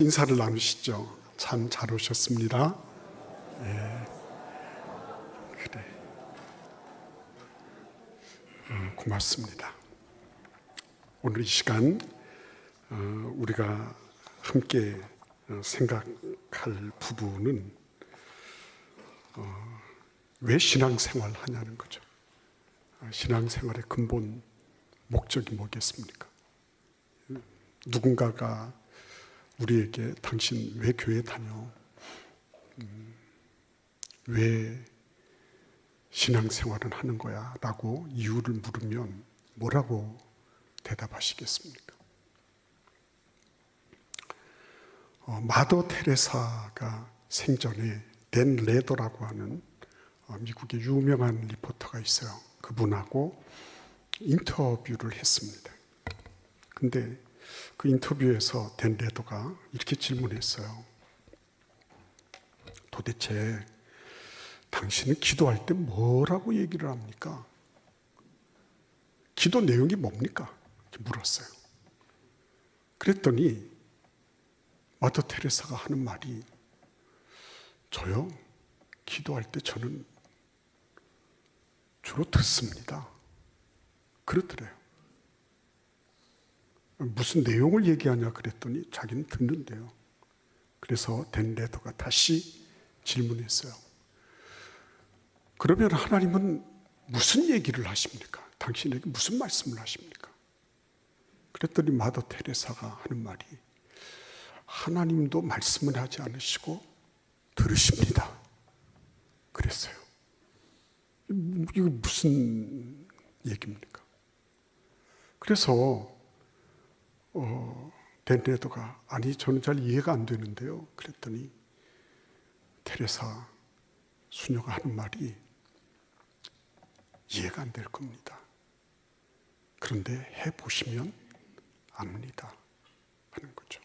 인사를 나누시죠. 참 잘 오셨습니다. 예, 그래. 고맙습니다. 오늘 이 시간 우리가 함께 생각할 부분은 왜 신앙생활 하냐는 거죠. 신앙생활의 근본 목적이 뭐겠습니까? 누군가가 우리에게 당신 왜 교회 다녀? 왜 신앙생활을 하는 거야? 라고 이유를 물으면 뭐라고 대답하시겠습니까? 마더 테레사가 생전에 댄 레더라고 하는 미국의 유명한 리포터가 있어요. 그분하고 인터뷰를 했습니다. 근데 그 인터뷰에서 댄 레더가 이렇게 질문했어요. 도대체 당신은 기도할 때 뭐라고 얘기를 합니까? 기도 내용이 뭡니까? 이렇게 물었어요. 그랬더니 마더 테레사가 하는 말이 저요? 기도할 때 저는 주로 듣습니다. 그렇더래요. 무슨 내용을 얘기하냐 그랬더니 자기는 듣는데요. 그래서 댄 레더가 다시 질문했어요. 그러면 하나님은 무슨 얘기를 하십니까? 당신에게 무슨 말씀을 하십니까? 그랬더니 마더 테레사가 하는 말이 하나님도 말씀을 하지 않으시고 들으십니다. 그랬어요. 이거 무슨 얘기입니까? 그래서 댄 레더가 아니 저는 잘 이해가 안 되는데요. 그랬더니 테레사 수녀가 하는 말이 이해가 안 될 겁니다. 그런데 해보시면 압니다. 하는 거죠.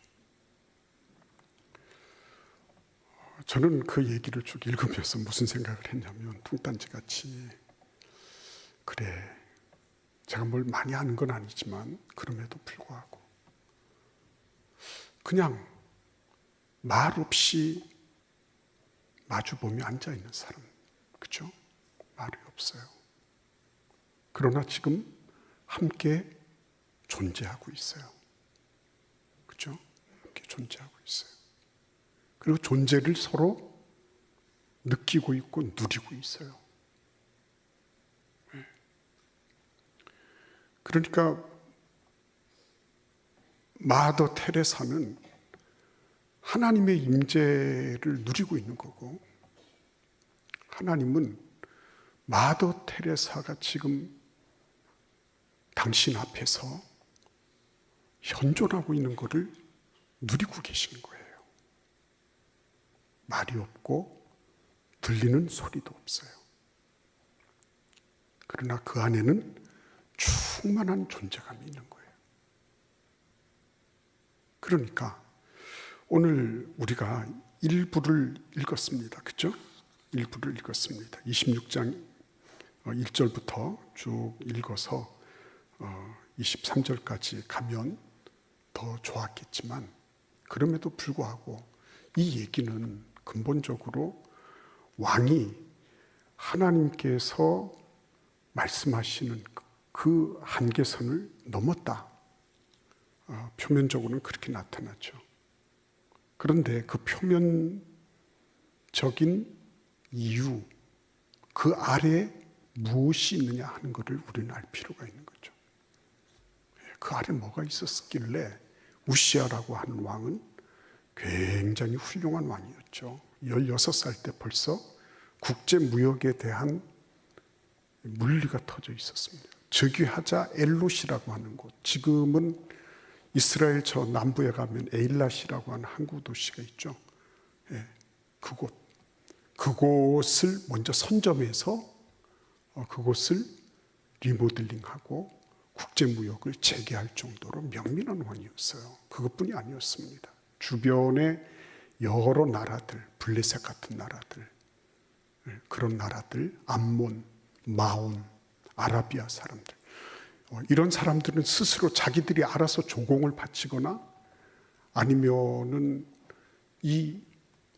저는 그 얘기를 쭉 읽으면서 무슨 생각을 했냐면 뚱딴지같이 그래 제가 뭘 많이 아는 건 아니지만 그럼에도 불구하고 그냥 말 없이 마주보며 앉아있는 사람, 그렇죠? 말이 없어요. 그러나 지금 함께 존재하고 있어요. 그렇죠? 함께 존재하고 있어요. 그리고 존재를 서로 느끼고 있고 누리고 있어요. 그러니까 마더 테레사는 하나님의 임재를 누리고 있는 거고 하나님은 마더 테레사가 지금 당신 앞에서 현존하고 있는 것을 누리고 계시는 거예요. 말이 없고 들리는 소리도 없어요. 그러나 그 안에는 충만한 존재감이 있는 거예요. 그러니까 오늘 우리가 일부를 읽었습니다. 그렇죠? 일부를 읽었습니다. 26장 1절부터 쭉 읽어서 23절까지 가면 더 좋았겠지만 그럼에도 불구하고 이 얘기는 근본적으로 왕이 하나님께서 말씀하시는 그 한계선을 넘었다. 표면적으로는 그렇게 나타나죠. 그런데 그 표면적인 이유, 그 아래에 무엇이 있느냐 하는 것을 우리는 알 필요가 있는 거죠. 그 아래 뭐가 있었길래 우시아라고 하는 왕은 굉장히 훌륭한 왕이었죠. 16살 때 벌써 국제무역에 대한 물리가 터져 있었습니다. 즉위하자 엘롯이라고 하는 곳, 지금은 이스라엘 저 남부에 가면 에일랏이라고 하는 항구 도시가 있죠. 예, 그곳을 먼저 선점해서 그곳을 리모델링하고 국제무역을 재개할 정도로 명민한 왕이었어요. 그것뿐이 아니었습니다. 주변에 여러 나라들, 블레셋 같은 나라들, 그런 나라들, 암몬, 마온, 아라비아 사람들, 이런 사람들은 스스로 자기들이 알아서 조공을 바치거나 아니면은 이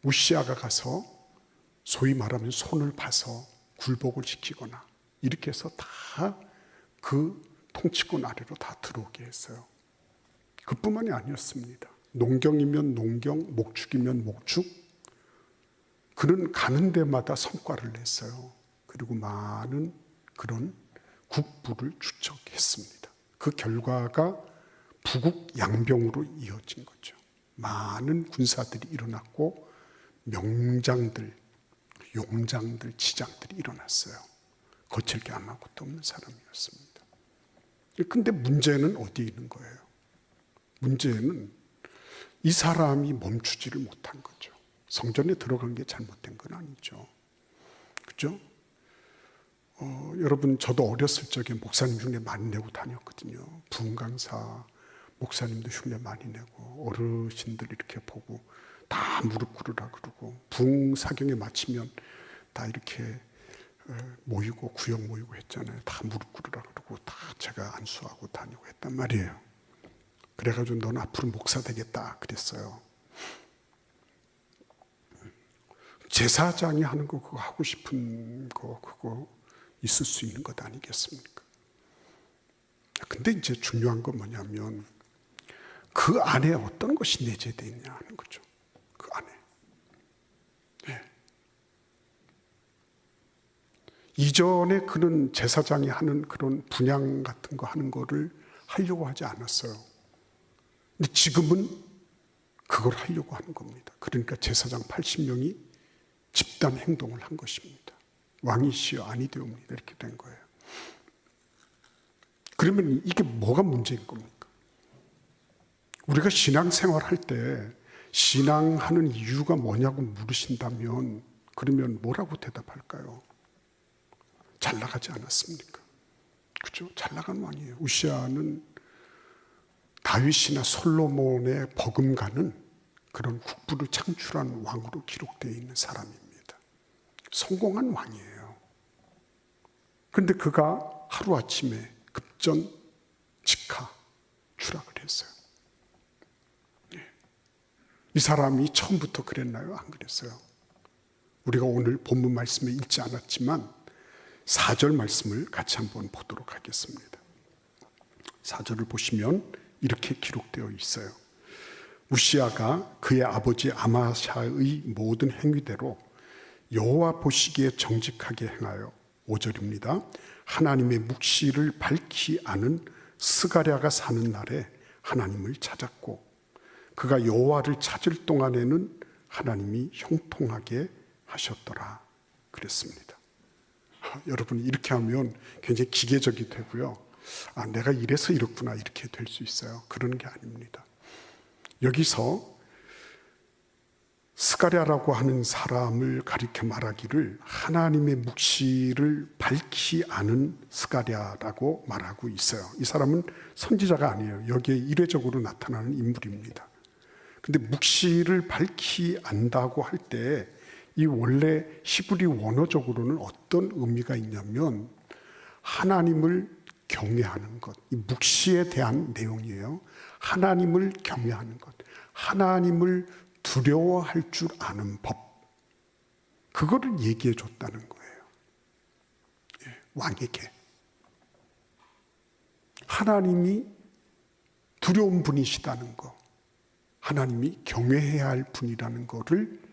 우시아가 가서 소위 말하면 손을 봐서 굴복을 시키거나 이렇게 해서 다 그 통치권 아래로 다 들어오게 했어요. 그뿐만이 아니었습니다. 농경이면 농경, 목축이면 목축. 그는 가는 데마다 성과를 냈어요. 그리고 많은 그런 국부를 추적했습니다. 그 결과가 부국 양병으로 이어진 거죠. 많은 군사들이 일어났고 명장들, 용장들, 지장들이 일어났어요. 거칠 게 아무것도 없는 사람이었습니다. 근데 문제는 어디에 있는 거예요? 문제는 이 사람이 멈추지를 못한 거죠. 성전에 들어간 게 잘못된 건 아니죠. 그죠? 여러분, 저도 어렸을 적에 목사님 흉내 많이 내고 다녔거든요. 부흥강사 목사님도 흉내 많이 내고 어르신들 이렇게 보고 다 무릎 꿇으라 그러고 부흥사경에 마치면 다 이렇게 모이고 구역 모이고 했잖아요. 다 무릎 꿇으라 그러고 다 제가 안수하고 다니고 했단 말이에요. 그래가지고 넌 앞으로 목사 되겠다 그랬어요. 제사장이 하는 거 그거 하고 싶은 거 그거 있을 수 있는 것 아니겠습니까? 근데 이제 중요한 건 뭐냐면 그 안에 어떤 것이 내재되어 있냐 하는 거죠. 그 안에. 네. 이전에 그는 제사장이 하는 그런 분향 같은 거 하는 거를 하려고 하지 않았어요. 근데 지금은 그걸 하려고 하는 겁니다. 그러니까 제사장 80명이 집단 행동을 한 것입니다. 왕이시여 아니되옵니다. 이렇게 된 거예요. 그러면 이게 뭐가 문제인 겁니까? 우리가 신앙생활 할 때 신앙하는 이유가 뭐냐고 물으신다면 그러면 뭐라고 대답할까요? 잘 나가지 않았습니까? 그죠? 잘 나간 왕이에요. 우시아는 다윗이나 솔로몬의 버금가는 그런 국부를 창출한 왕으로 기록되어 있는 사람입니다. 성공한 왕이에요. 그런데 그가 하루아침에 급전 직하 추락을 했어요. 이 사람이 처음부터 그랬나요? 안 그랬어요. 우리가 오늘 본문 말씀에 읽지 않았지만 4절 말씀을 같이 한번 보도록 하겠습니다. 4절을 보시면 이렇게 기록되어 있어요. 우시아가 그의 아버지 아마샤의 모든 행위대로 여호와 보시기에 정직하게 행하여 5절입니다. 하나님의 묵시를 밝히 아는 스가랴가 사는 날에 하나님을 찾았고 그가 여호와를 찾을 동안에는 하나님이 형통하게 하셨더라 그랬습니다. 여러분 이렇게 하면 굉장히 기계적이 되고요. 내가 이래서 이렇구나 이렇게 될 수 있어요. 그런 게 아닙니다. 여기서 스가랴라고 하는 사람을 가리켜 말하기를 하나님의 묵시를 밝히 아는 스가랴라고 말하고 있어요. 이 사람은 선지자가 아니에요. 여기에 이례적으로 나타나는 인물입니다. 근데 묵시를 밝히 안다고 할 때 이 원래 히브리 원어적으로는 어떤 의미가 있냐면 하나님을 경외하는 것, 이 묵시에 대한 내용이에요. 하나님을 경외하는 것, 하나님을 두려워할 줄 아는 법, 그거를 얘기해 줬다는 거예요. 왕에게 하나님이 두려운 분이시다는 거, 하나님이 경외해야 할 분이라는 거를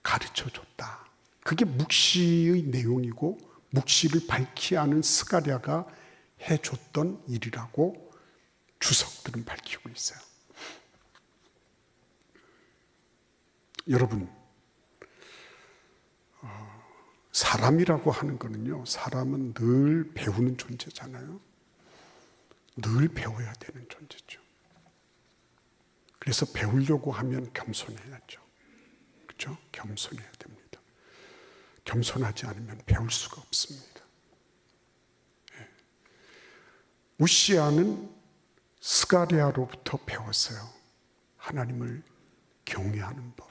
가르쳐 줬다. 그게 묵시의 내용이고 묵시를 밝히 아는 스가랴가 해줬던 일이라고 주석들은 밝히고 있어요. 여러분, 사람이라고 하는 거는요, 사람은 늘 배우는 존재잖아요. 늘 배워야 되는 존재죠. 그래서 배우려고 하면 겸손해야죠. 그렇죠? 겸손해야 됩니다. 겸손하지 않으면 배울 수가 없습니다. 우시아는 스가랴로부터 배웠어요. 하나님을 경외하는 법,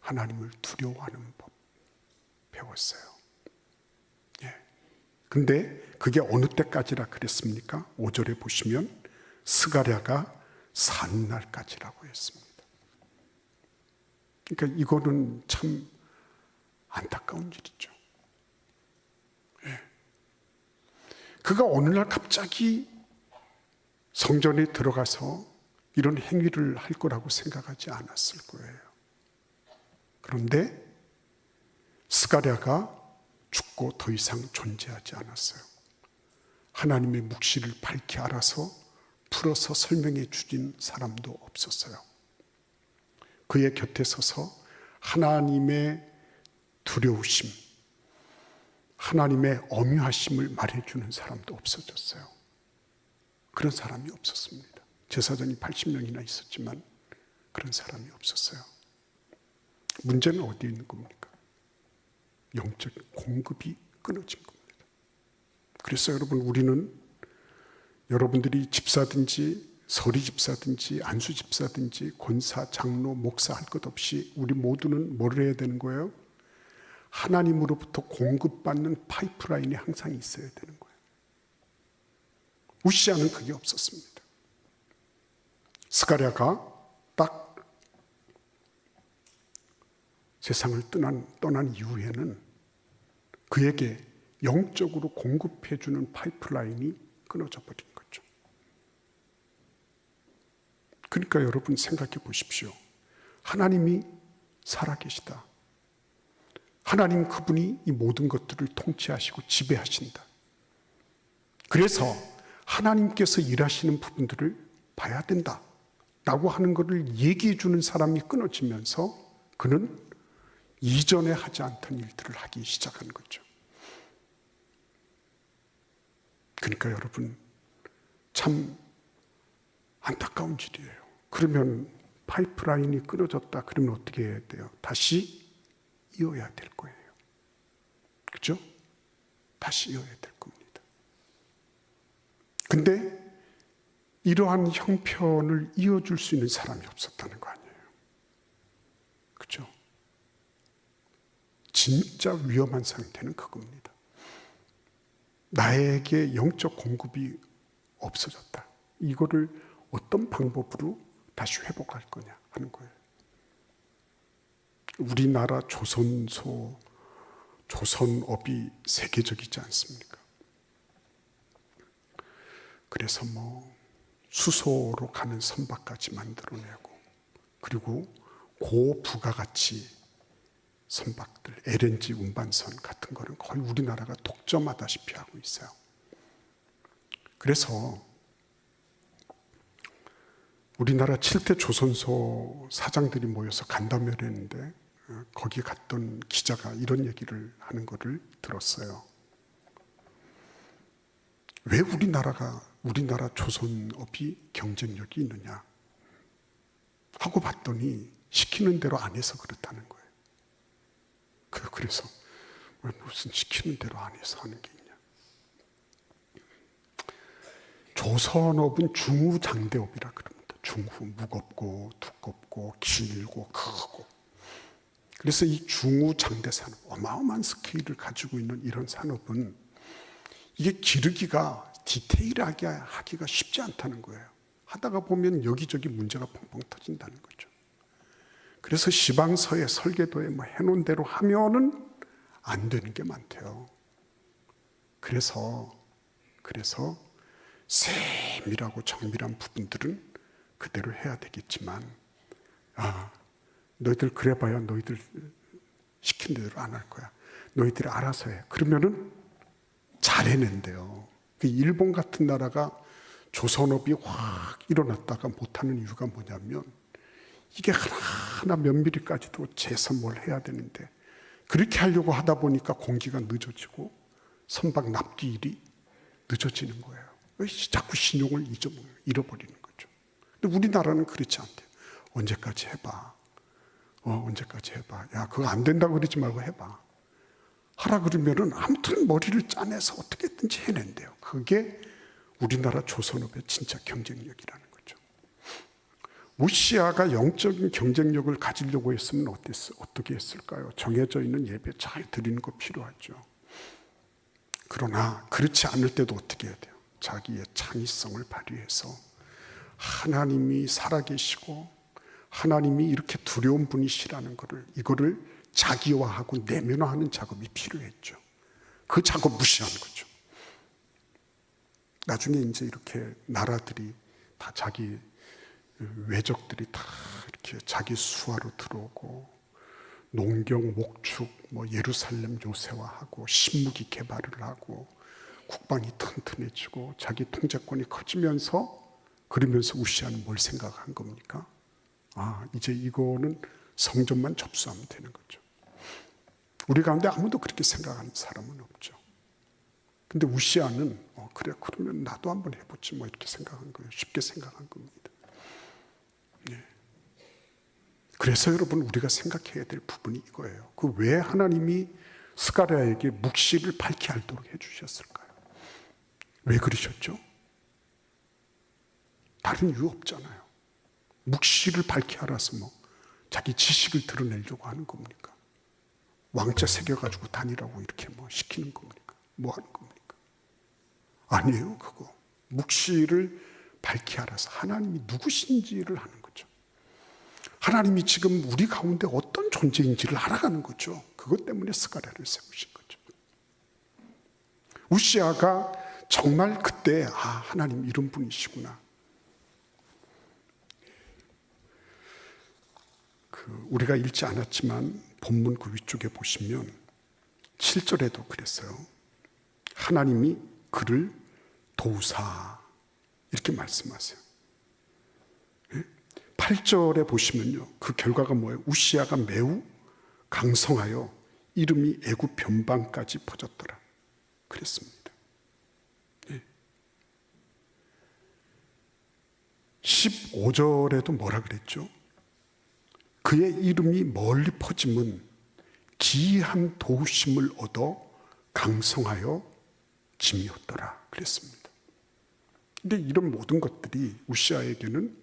하나님을 두려워하는 법 배웠어요. 근데 그게 어느 때까지라 그랬습니까? 5절에 보시면 스가랴가 사는 날까지라고 했습니다. 그러니까 이거는 참 안타까운 일이죠. 예. 그가 어느 날 갑자기 성전에 들어가서 이런 행위를 할 거라고 생각하지 않았을 거예요. 그런데 스가랴가 죽고 더 이상 존재하지 않았어요. 하나님의 묵시를 밝히 알아서 풀어서 설명해 주진 사람도 없었어요. 그의 곁에 서서 하나님의 두려우심, 하나님의 엄유하심을 말해주는 사람도 없어졌어요. 그런 사람이 없었습니다. 제사장이 80명이나 있었지만 그런 사람이 없었어요. 문제는 어디에 있는 겁니까? 영적인 공급이 끊어진 겁니다. 그래서 여러분, 우리는 여러분들이 집사든지 서리 집사든지 안수 집사든지 권사, 장로, 목사 할 것 없이 우리 모두는 뭘 해야 되는 거예요? 하나님으로부터 공급받는 파이프라인이 항상 있어야 되는 거예요. 우시아는 그게 없었습니다. 스가랴가 딱 세상을 떠난 이후에는 그에게 영적으로 공급해주는 파이프라인이 끊어져 버린 거죠. 그러니까 여러분 생각해 보십시오. 하나님이 살아계시다. 하나님 그분이 이 모든 것들을 통치하시고 지배하신다. 그래서 하나님께서 일하시는 부분들을 봐야 된다 라고 하는 것을 얘기해 주는 사람이 끊어지면서 그는 이전에 하지 않던 일들을 하기 시작한 거죠. 그러니까 여러분, 참 안타까운 일이에요. 그러면 파이프라인이 끊어졌다 그러면 어떻게 해야 돼요? 다시 이어야 될 거예요. 그렇죠? 다시 이어야 될 겁니다. 근데 이러한 형편을 이어줄 수 있는 사람이 없었다는 거 아니에요. 그렇죠? 진짜 위험한 상태는 그겁니다. 나에게 영적 공급이 없어졌다. 이거를 어떤 방법으로 다시 회복할 거냐 하는 거예요. 우리나라 조선업이 세계적이지 않습니까? 그래서 수소로 가는 선박까지 만들어내고, 그리고 고부가가치 선박들, LNG 운반선 같은 거는 거의 우리나라가 독점하다시피 하고 있어요. 그래서 우리나라 7대 조선소 사장들이 모여서 간담회를 했는데 거기 갔던 기자가 이런 얘기를 하는 거를 들었어요. 왜 우리나라 조선업이 경쟁력이 있느냐 하고 봤더니 시키는 대로 안 해서 그렇다는 거예요. 그래서 왜 무슨 시키는 대로 안 해서 하는 게 있냐. 조선업은 중후장대업이라 그럽니다. 중후, 무겁고 두껍고 길고 크고. 그래서 이 중후장대 산업, 어마어마한 스케일을 가지고 있는 이런 산업은 이게 기르기가 디테일하게 하기가 쉽지 않다는 거예요. 하다가 보면 여기저기 문제가 펑펑 터진다는 거죠. 그래서 시방서에 설계도에 해놓은 대로 하면은 안 되는 게 많대요. 그래서 세밀하고 정밀한 부분들은 그대로 해야 되겠지만, 너희들 그래봐야 너희들 시킨 대로 안 할 거야. 너희들이 알아서 해. 그러면은 잘 해낸대요. 일본 같은 나라가 조선업이 확 일어났다가 못하는 이유가 뭐냐면, 이게 하나하나 면밀히까지도 재서 뭘 해야 되는데 그렇게 하려고 하다 보니까 공기가 늦어지고 선박 납기일이 늦어지는 거예요. 자꾸 신용을 잃어버리는 거죠. 근데 우리나라는 그렇지 않대요. 언제까지 해봐. 언제까지 해봐. 야, 그거 안 된다고 그러지 말고 해봐. 하라 그러면은 아무튼 머리를 짜내서 어떻게든지 해낸대요. 그게 우리나라 조선업의 진짜 경쟁력이라는 거죠. 우시아가 영적인 경쟁력을 가지려고 했으면 어떻게 했을까요? 정해져 있는 예배 잘 드리는 거 필요하죠. 그러나 그렇지 않을 때도 어떻게 해야 돼요? 자기의 창의성을 발휘해서 하나님이 살아계시고 하나님이 이렇게 두려운 분이시라는 것을, 이거를 자기화하고 내면화하는 작업이 필요했죠. 그 작업 무시하는 거죠. 나중에 이제 이렇게 나라들이 다 자기 외적들이 다 이렇게 자기 수하로 들어오고 농경, 목축, 예루살렘 요새화하고 신무기 개발을 하고 국방이 튼튼해지고 자기 통제권이 커지면서, 그러면서 우시아는 뭘 생각한 겁니까? 이제 이거는 성전만 접수하면 되는 거죠. 우리 가운데 아무도 그렇게 생각하는 사람은 없죠. 근데 우시아는 그래, 그러면 나도 한번 해보지 이렇게 생각한 거예요. 쉽게 생각한 겁니다. 네. 그래서 여러분, 우리가 생각해야 될 부분이 이거예요. 그 왜 하나님이 스가랴에게 묵시를 밝게 알도록 해주셨을까요? 왜 그러셨죠? 다른 이유 없잖아요. 묵시를 밝게 알아서 자기 지식을 드러내려고 하는 겁니까? 왕자 새겨가지고 다니라고 이렇게 시키는 겁니까? 뭐 하는 겁니까? 아니에요, 그거. 묵시를 밝게 알아서 하나님이 누구신지를 하는 거죠. 하나님이 지금 우리 가운데 어떤 존재인지를 알아가는 거죠. 그것 때문에 스가랴를 세우신 거죠. 우시아가 정말 그때 하나님 이런 분이시구나. 우리가 읽지 않았지만 본문 그 위쪽에 보시면 7절에도 그랬어요. 하나님이 그를 도우사 이렇게 말씀하세요. 8절에 보시면요, 그 결과가 뭐예요? 우시아가 매우 강성하여 이름이 애굽 변방까지 퍼졌더라 그랬습니다. 15절에도 뭐라 그랬죠? 그의 이름이 멀리 퍼짐은 기이한 도우심을 얻어 강성하여 짐이었더라 그랬습니다. 근데 이런 모든 것들이 우시아에게는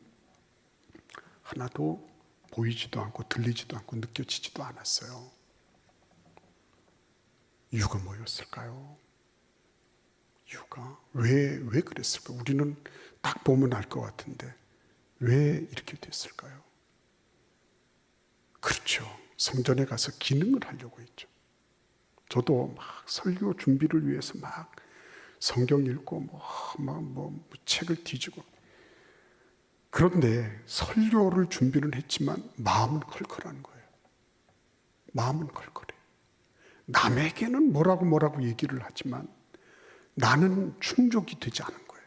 하나도 보이지도 않고 들리지도 않고 느껴지지도 않았어요. 이유가 뭐였을까요? 이유가 왜 그랬을까? 우리는 딱 보면 알 것 같은데 왜 이렇게 됐을까요? 그렇죠. 성전에 가서 기능을 하려고 했죠. 저도 막 설교 준비를 위해서 막 성경 읽고 책을 뒤지고, 그런데 설교를 준비는 했지만 마음은 컬컬한 거예요. 마음은 컬컬해요. 남에게는 뭐라고 얘기를 하지만 나는 충족이 되지 않은 거예요.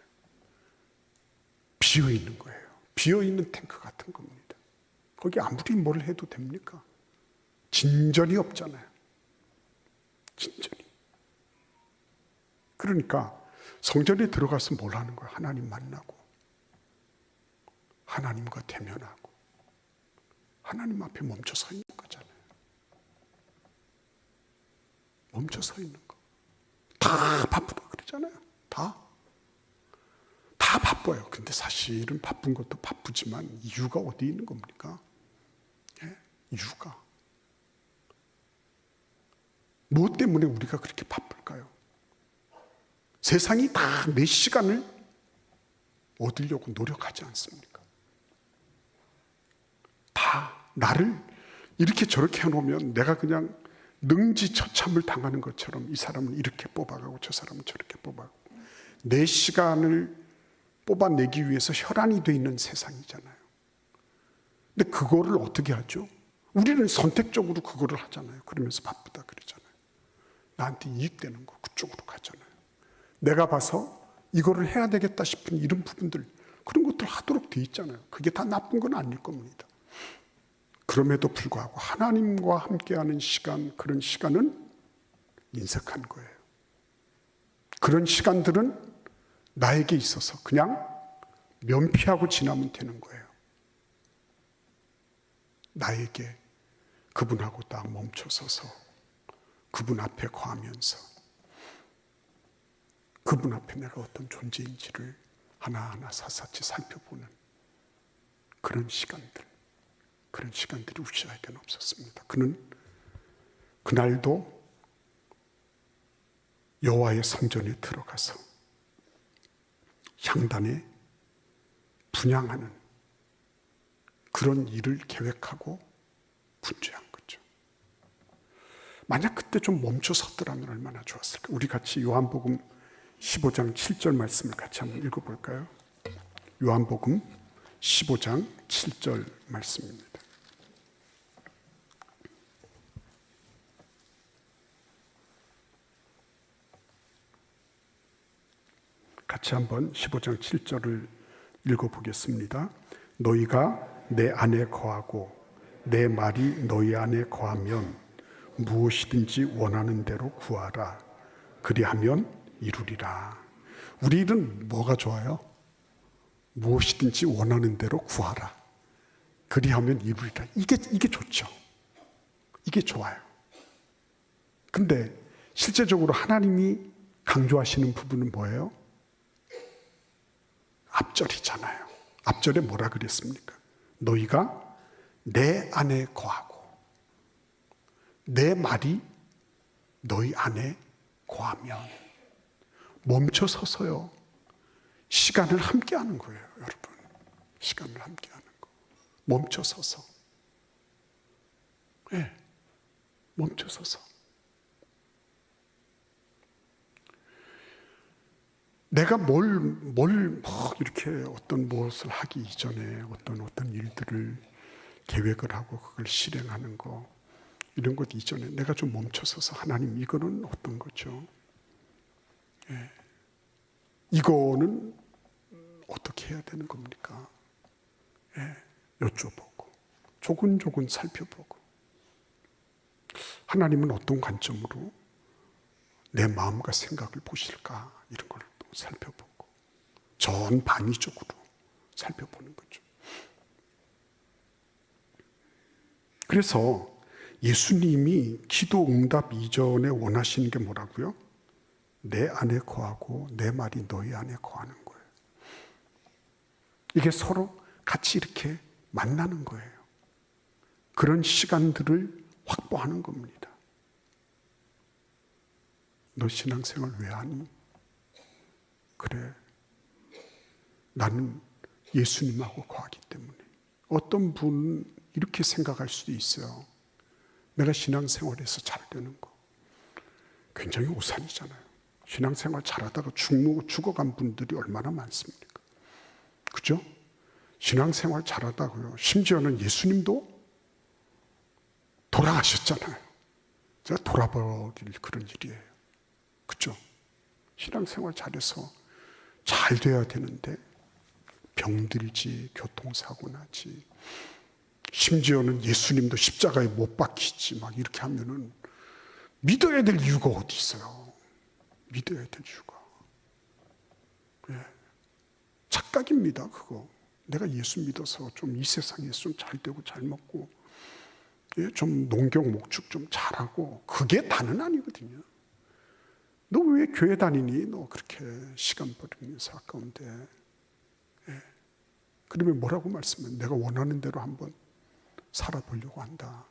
비어있는 거예요. 비어있는 탱크 같은 겁니다. 거기 아무리 뭘 해도 됩니까? 진전이 없잖아요. 진전이. 그러니까 성전에 들어가서 뭘 하는 거예요? 하나님 만나고 하나님과 대면하고 하나님 앞에 멈춰 서 있는 거잖아요. 멈춰 서 있는 거. 다 바쁘다 그러잖아요. 다 바빠요. 근데 사실은 바쁜 것도 바쁘지만 이유가 어디 있는 겁니까? 이유가. 무엇 때문에 우리가 그렇게 바쁠까요? 세상이 다 내 시간을 얻으려고 노력하지 않습니까? 다 나를 이렇게 저렇게 해놓으면 내가 그냥 능지처참을 당하는 것처럼 이 사람은 이렇게 뽑아가고 저 사람은 저렇게 뽑아가고 내 시간을 뽑아내기 위해서 혈안이 돼 있는 세상이잖아요. 근데 그거를 어떻게 하죠? 우리는 선택적으로 그거를 하잖아요. 그러면서 바쁘다 그러잖아요. 나한테 이익되는 거 그쪽으로 가잖아요. 내가 봐서 이거를 해야 되겠다 싶은 이런 부분들, 그런 것들 하도록 돼 있잖아요. 그게 다 나쁜 건 아닐 겁니다. 그럼에도 불구하고 하나님과 함께하는 시간, 그런 시간은 인색한 거예요. 그런 시간들은 나에게 있어서 그냥 면피하고 지나면 되는 거예요. 나에게 그분하고 딱 멈춰서서 그분 앞에 거하면서 그분 앞에 내가 어떤 존재인지를 하나하나 샅샅이 살펴보는 그런 시간들이 우시아에게는 없었습니다. 그는 그날도 여호와의 성전에 들어가서 향단에 분향하는 그 그런 일을 계획하고 분주한 거죠. 만약 그때 좀 멈춰 섰더라면 얼마나 좋았을까. 우리 같이 요한복음 15장 7절 말씀을 같이 한번 읽어볼까요? 요한복음 15장 7절 말씀입니다. 같이 한번 15장 7절을 읽어보겠습니다. 너희가 내 안에 거하고 내 말이 너희 안에 거하면 무엇이든지 원하는 대로 구하라. 그리하면 이루리라. 우리는 뭐가 좋아요? 무엇이든지 원하는 대로 구하라. 그리하면 이루리라. 이게 좋죠. 이게 좋아요. 근데 실제적으로 하나님이 강조하시는 부분은 뭐예요? 앞절이잖아요. 앞절에 뭐라 그랬습니까? 너희가 내 안에 거하고 내 말이 너희 안에 거하면 멈춰 서서요. 시간을 함께 하는 거예요, 여러분. 시간을 함께 하는 거. 멈춰 서서. 네, 멈춰 서서. 내가 이렇게 어떤 무엇을 하기 이전에 어떤 일들을 계획을 하고 그걸 실행하는 거, 이런 것 이전에 내가 좀 멈춰서서 하나님 이거는 어떤 거죠? 예. 이거는 어떻게 해야 되는 겁니까? 예. 여쭤보고 조근조근 살펴보고 하나님은 어떤 관점으로 내 마음과 생각을 보실까? 이런 걸 또 살펴보고 전방위적으로 살펴보는 거죠. 그래서 예수님이 기도 응답 이전에 원하시는 게 뭐라고요? 내 안에 거하고 내 말이 너희 안에 거하는 거예요. 이게 서로 같이 이렇게 만나는 거예요. 그런 시간들을 확보하는 겁니다. 너 신앙생활 왜 하니? 그래, 나는 예수님하고 거하기 때문에. 어떤 분은 이렇게 생각할 수도 있어요. 내가 신앙생활에서 잘 되는 거 굉장히 오산이잖아요. 신앙생활 잘하다가 죽어간 분들이 얼마나 많습니까? 그죠? 신앙생활 잘하다고요. 심지어는 예수님도 돌아가셨잖아요. 제가 돌아버릴 그런 일이에요. 그죠? 신앙생활 잘해서 잘 돼야 되는데 병들지, 교통사고 나지, 심지어는 예수님도 십자가에 못 박히지, 막 이렇게 하면은 믿어야 될 이유가 어디 있어요? 믿어야 될 이유가. 예. 착각입니다, 그거. 내가 예수 믿어서 좀 이 세상에서 좀 잘 되고 잘 먹고, 예, 좀 농경 목축 좀 잘하고, 그게 다는 아니거든요. 너 왜 교회 다니니? 너 그렇게 시간 버리면서 아까운데. 예. 그러면 뭐라고 말씀해? 내가 원하는 대로 한번 살아보려고 한다.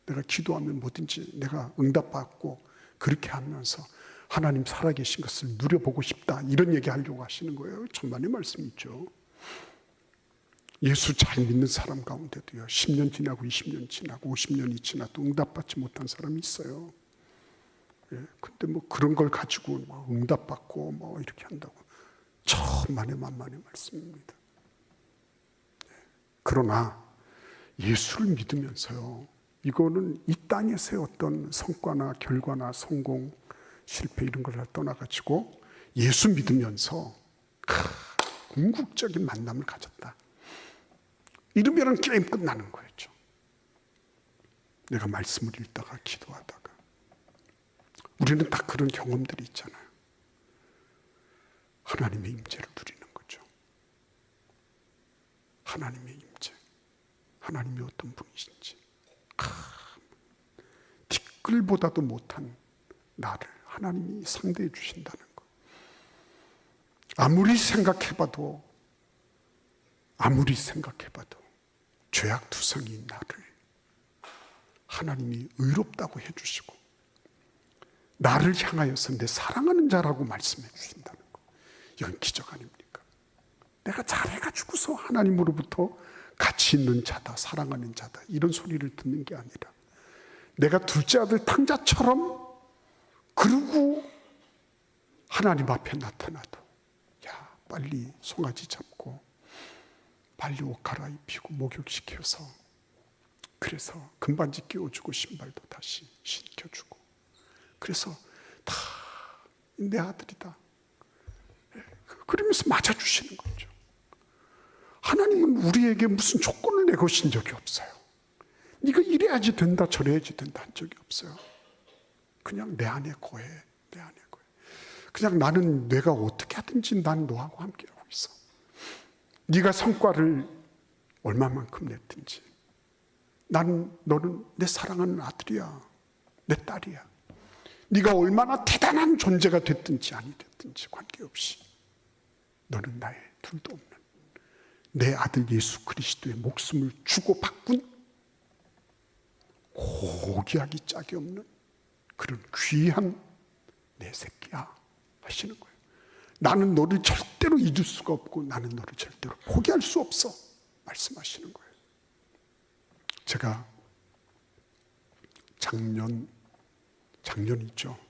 내가 기도하면 뭐든지 내가 응답받고 그렇게 하면서 하나님 살아계신 것을 누려보고 싶다. 이런 얘기 하려고 하시는 거예요. 천만의 말씀이죠. 예수 잘 믿는 사람 가운데도요. 10년 지나고 20년 지나고 50년이 지나도 응답받지 못한 사람이 있어요. 예, 근데 뭐 그런 걸 가지고 뭐 응답받고 뭐 이렇게 한다고. 천만의 만만의 말씀입니다. 예, 그러나 예수를 믿으면서요. 이거는 이 땅에서의 어떤 성과나 결과나 성공, 실패 이런 걸 떠나가지고 예수 믿으면서 궁극적인 만남을 가졌다. 이러면 게임 끝나는 거였죠. 내가 말씀을 읽다가 기도하다가 우리는 다 그런 경험들이 있잖아요. 하나님의 임재를 누리는 거죠. 하나님의 임재. 하나님이 어떤 분이신지. 티끌보다도 못한 나를 하나님이 상대해 주신다는 것. 아무리 생각해봐도 죄악투성인 나를 하나님이 의롭다고 해주시고 나를 향하여서 내 사랑하는 자라고 말씀해 주신다는 것. 이건 기적 아닙니까? 내가 잘해가지고서 하나님으로부터 가치 있는 자다, 사랑하는 자다, 이런 소리를 듣는 게 아니라 내가 둘째 아들 탕자처럼 그러고 하나님 앞에 나타나도 야, 빨리 송아지 잡고 빨리 옷 갈아입히고 목욕시켜서 그래서 금반지 끼워주고 신발도 다시 신겨주고 그래서 다 내 아들이다. 그러면서 맞아주시는 거죠. 하나님은 우리에게 무슨 조건을 내거신 적이 없어요. 네가 이래야지 된다 저래야지 된다 한 적이 없어요. 그냥 내 안에 거해. 내 안에 거해. 그냥 나는 내가 어떻게 하든지 난 너하고 함께하고 있어. 네가 성과를 얼마만큼 냈든지 너는 내 사랑하는 아들이야. 내 딸이야. 네가 얼마나 대단한 존재가 됐든지 아니 됐든지 관계없이 너는 나의 둘도 없는 내 아들 예수 그리스도의 목숨을 주고 바꾼 고귀하기 짝이 없는 그런 귀한 내 새끼야 하시는 거예요. 나는 너를 절대로 잊을 수가 없고 나는 너를 절대로 포기할 수 없어 말씀하시는 거예요. 제가 작년이죠.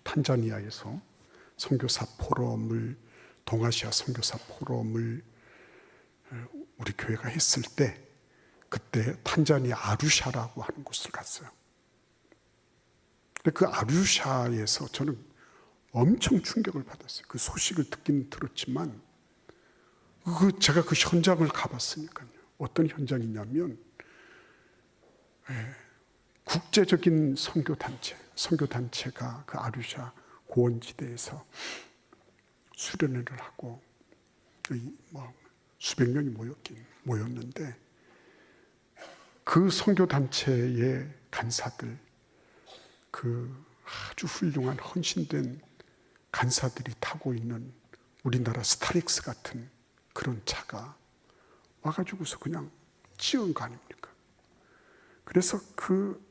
탄자니아에서 선교사 포럼을 동아시아 선교사 포럼을 우리 교회가 했을 때 그때 탄자니아 아루샤라고 하는 곳을 갔어요. 근데 그 아루샤에서 저는 엄청 충격을 받았어요. 그 소식을 듣긴 들었지만 제가 그 현장을 가봤으니까요. 어떤 현장이냐면 국제적인 선교단체가 그 아루샤 고원지대에서 수련회를 하고 수백 명이 모였는데 그 선교단체의 간사들, 그 아주 훌륭한 헌신된 간사들이 타고 있는 우리나라 스타렉스 같은 그런 차가 와가지고서 그냥 찍은 거 아닙니까? 그래서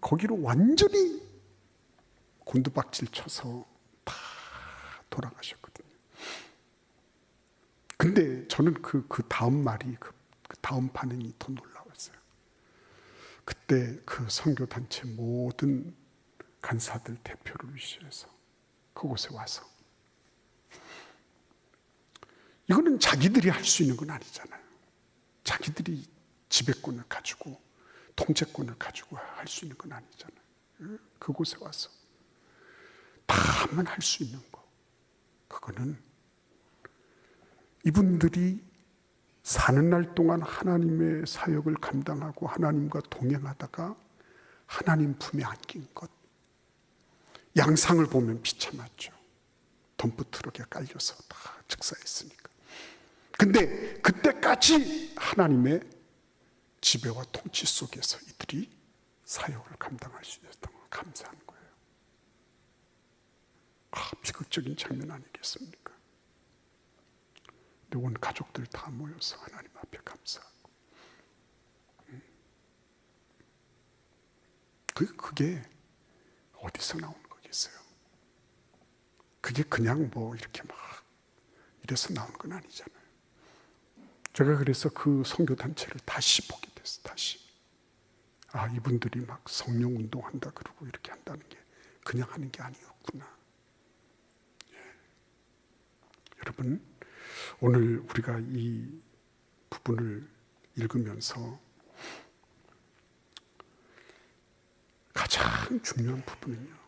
거기로 완전히 곤두박질 쳐서 다 돌아가셨거든요. 근데 저는 그 다음 말이, 그 다음 반응이 더 놀라웠어요. 그때 그 선교단체 모든 간사들 대표를 위시해서 그곳에 와서 이거는 자기들이 할 수 있는 건 아니잖아요. 자기들이 지배권을 가지고 통제권을 가지고 할 수 있는 건 아니잖아요. 그곳에 와서 다만 할 수 있는 거, 그거는 이분들이 사는 날 동안 하나님의 사역을 감당하고 하나님과 동행하다가 하나님 품에 안긴 것. 양상을 보면 비참하죠. 덤프트럭에 깔려서 다 즉사했으니까. 근데 그때까지 하나님의 지배와 통치 속에서 이들이 사역을 감당할 수 있었던 걸 감사한 거예요. 비극적인 장면 아니겠습니까? 근데 온 가족들 다 모여서 하나님 앞에 감사하고. 그게 어디서 나오는 거겠어요? 그게 그냥 이렇게 막 이래서 나오는 건 아니잖아요. 제가 그래서 그 선교단체를 다시 보게 됐어요. 다시. 이분들이 막 성령 운동한다 그러고 이렇게 한다는 게 그냥 하는 게 아니었구나. 여러분, 오늘 우리가 이 부분을 읽으면서 가장 중요한 부분은요,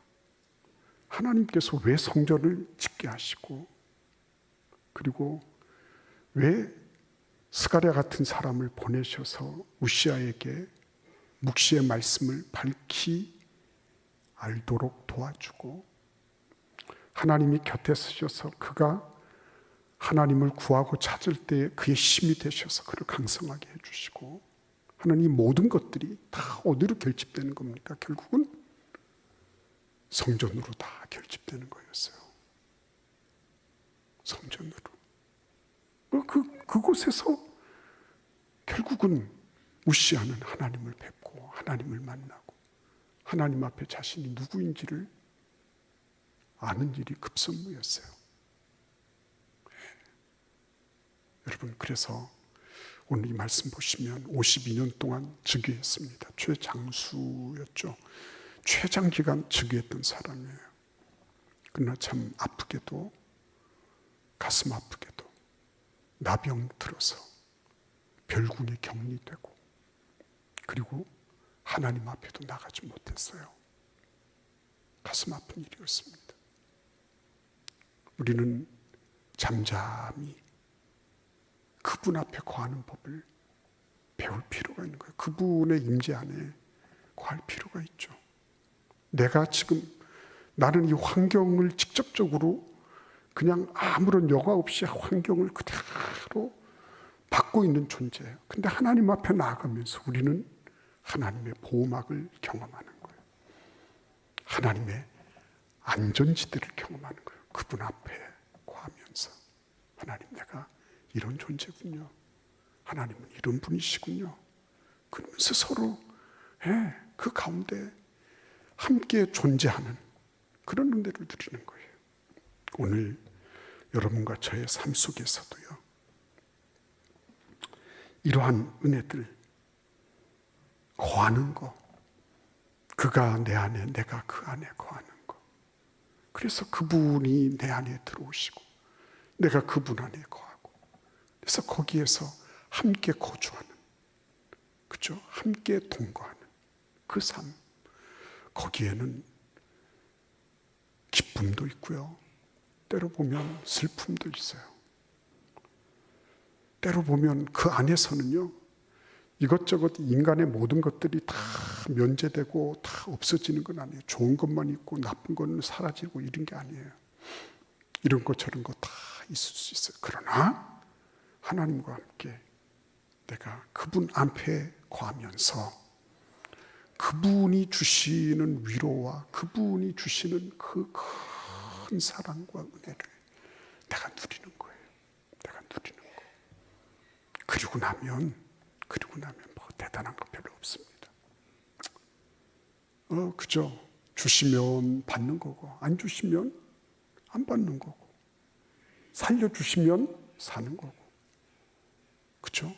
하나님께서 왜 성전을 짓게 하시고, 그리고 왜 스가랴 같은 사람을 보내셔서 우시아에게 묵시의 말씀을 밝히 알도록 도와주고, 하나님이 곁에 서셔서 그가 하나님을 구하고 찾을 때 그의 힘이 되셔서 그를 강성하게 해주시고, 하나님 모든 것들이 다 어디로 결집되는 겁니까? 결국은 성전으로 다 결집되는 거였어요. 성전으로. 그곳에서 결국은 우시아는 하나님을 뵙고 하나님을 만나고 하나님 앞에 자신이 누구인지를 아는 일이 급선무였어요. 여러분, 그래서 오늘 이 말씀 보시면 52년 동안 즉위했습니다. 최장수였죠. 최장기간 즉위했던 사람이에요. 그러나 참 아프게도, 가슴 아프게도 나병 들어서 별궁에 격리되고, 그리고 하나님 앞에도 나가지 못했어요. 가슴 아픈 일이었습니다. 우리는 잠잠히 그분 앞에 거하는 법을 배울 필요가 있는 거예요. 그분의 임재 안에 거할 필요가 있죠. 내가 지금, 나는 이 환경을 직접적으로 그냥 아무런 여과 없이 환경을 그대로 받고 있는 존재예요. 근데 하나님 앞에 나아가면서 우리는 하나님의 보호막을 경험하는 거예요. 하나님의 안전지대를 경험하는 거예요. 그분 앞에 거하면서, 하나님, 내가 이런 존재군요. 하나님은 이런 분이시군요. 그러면서 서로 그 가운데 함께 존재하는 그런 은혜를 누리는 거예요. 오늘 여러분과 저의 삶 속에서도요, 이러한 은혜들 거하는 거, 그가 내 안에, 내가 그 안에 거하는 거, 그래서 그분이 내 안에 들어오시고 내가 그분 안에 거하고, 그래서 거기에서 함께 거주하는, 그죠? 함께 동거하는 그 삶, 거기에는 기쁨도 있고요, 때로 보면 슬픔도 있어요. 때로 보면 그 안에서는요, 이것저것 인간의 모든 것들이 다 면제되고 다 없어지는 건 아니에요. 좋은 것만 있고 나쁜 건 사라지고 이런 게 아니에요. 이런 것 저런 거 다 있을 수 있어요. 그러나 하나님과 함께 내가 그분 앞에 거하면서 그분이 주시는 위로와 그분이 주시는 그 큰 사랑과 은혜를 내가 누리는 거예요. 내가 누리는 거. 그리고 나면 뭐 대단한 거 별로 없습니다. 그죠? 주시면 받는 거고, 안 주시면 안 받는 거고, 살려주시면 사는 거고, 그죠?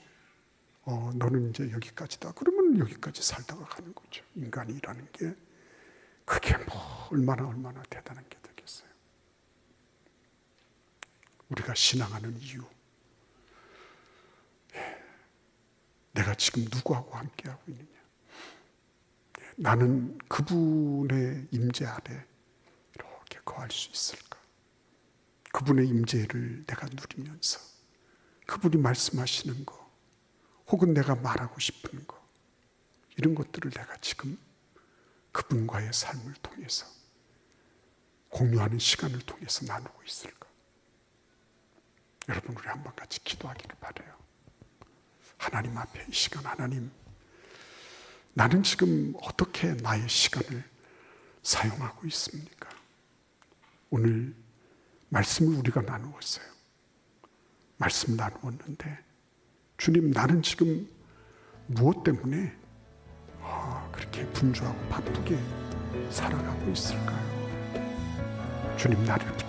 너는 이제 여기까지다. 그러면 여기까지 살다가 가는 거죠. 인간이라는 게 그게 뭐 얼마나 대단한 게 되겠어요. 우리가 신앙하는 이유, 내가 지금 누구하고 함께하고 있느냐, 나는 그분의 임재 아래 이렇게 거할 수 있을까? 그분의 임재를 내가 누리면서 그분이 말씀하시는 거, 혹은 내가 말하고 싶은 거, 이런 것들을 내가 지금 그분과의 삶을 통해서, 공유하는 시간을 통해서 나누고 있을까? 여러분, 우리 한번 같이 기도하기를 바라요. 하나님 앞에 이 시간, 하나님, 나는 지금 어떻게 나의 시간을 사용하고 있습니까? 오늘 말씀을 우리가 나누었어요. 말씀 나누었는데, 주님, 나는 지금 무엇 때문에 그렇게 분주하고 바쁘게 살아가고 있을까요? 주님, 나를 붙잡아